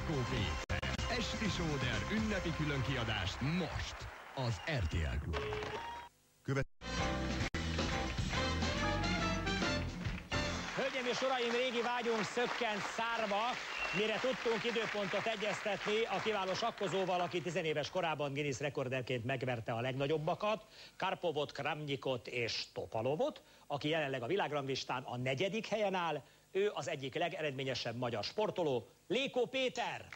Lékó Péter. Esti Sóder ünnepi különkiadást most az RTL Klub. Hölgyeim és uraim, régi vágyunk szökkent szárba, mire tudtunk időpontot egyeztetni a kiváló sakkozóval, aki 10 éves korában Guinness rekorderként megverte a legnagyobbakat, Karpovot, Kramnyikot és Topalovot, aki jelenleg a világranglistán a 4. helyen áll. Ő az egyik legeredményesebb magyar sportoló, Lékó Péter!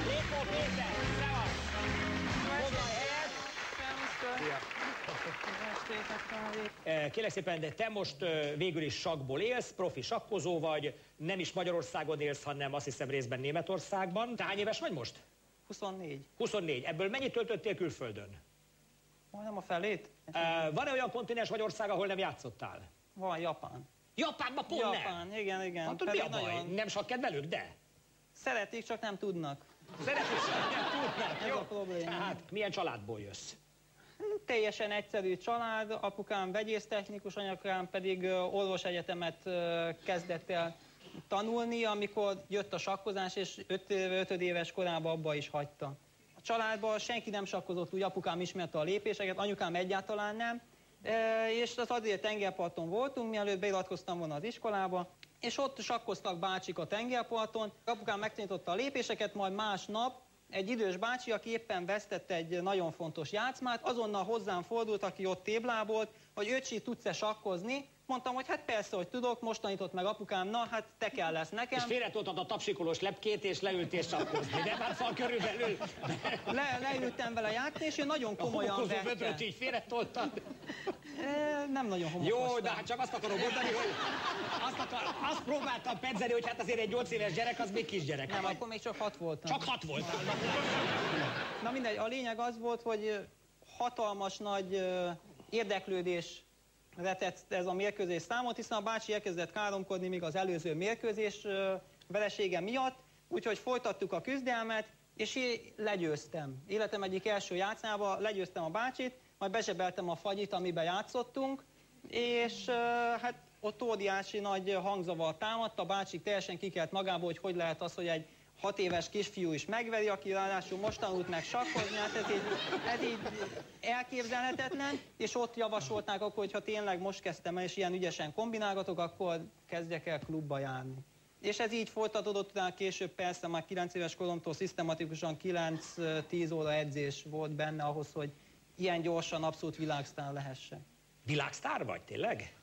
Lékó Péter, szevasz! Foglalj helyet! Kérlek szépen, de te most végül is sakkból élsz, profi sakkozó vagy, nem is Magyarországon élsz, hanem azt hiszem részben Németországban. Te hány éves vagy most? 24. 24. Ebből mennyit töltöttél külföldön? Majdnem a felét. Van-e olyan kontinens vagy ország, ahol nem játszottál? Van, Japán. Japánban pont Japán, nem? igen. Hát, mi a baj? Nagyon... Nem sakkedvelők, de? Szeretik, csak nem tudnak. Szeretik, csak nem tudnak. Ez Jó. a probléma. Tehát milyen családból jössz? Teljesen egyszerű család, apukám vegyésztechnikus, anyukám pedig orvosegyetemet kezdett el tanulni, amikor jött a sakkozás, és 5 éves korában abba is hagyta. A családban senki nem sakkozott úgy, apukám ismerte a lépéseket, anyukám egyáltalán nem, és az azért tengerparton voltunk, mielőtt beiratkoztam volna az iskolába, és ott sakkoztak bácsik a tengerparton. Apukám megtanította a lépéseket, majd másnap egy idős bácsi, aki éppen vesztett egy nagyon fontos játszmát, azonnal hozzám fordult, aki ott téblábolt, hogy öcsi, tudsz-e sakkozni? Mondtam, hogy hát persze, hogy tudok, most tanított meg apukám, na hát te kell lesz nekem. És félretoltad a tapsikolós lepkét, és leültél sakkozni, de már fal körülbelül. Leültem vele játszani, és ő nagyon komolyan vette. A vödröt így félretoltad? Nem nagyon homokos. Jó, de hát csak azt akarom mondani, hogy azt próbáltam pedzeni, hogy hát azért egy 8 éves gyerek, az még kisgyerek. Nem, akkor még csak 6 voltam. Csak 6 voltam. Na mindegy, a lényeg az volt, hogy hatalmas nagy érdeklődés retett ez a mérkőzés számot, hiszen a bácsi elkezdett káromkodni még az előző mérkőzés veresége miatt, úgyhogy folytattuk a küzdelmet, és én legyőztem. Életem egyik első játszmába legyőztem a bácsit, majd bezsebeltem a fagyit, amiben játszottunk, és hát ott óriási nagy hangzavar támadt, a bácsik teljesen kikelt magából, hogy lehet az, hogy egy 6 éves kisfiú is megveri, aki ráadásul most tanult meg sakkozni, hát ez így elképzelhetetlen, és ott javasolták akkor, hogy ha tényleg most kezdtem el, és ilyen ügyesen kombinálgatok, akkor kezdjek el klubba járni. És ez így folytatódott, utána később persze már 9 éves koromtól szisztematikusan 9-10 óra edzés volt benne ahhoz, hogy ilyen gyorsan abszolút világsztár lehessek. Világsztár vagy, tényleg?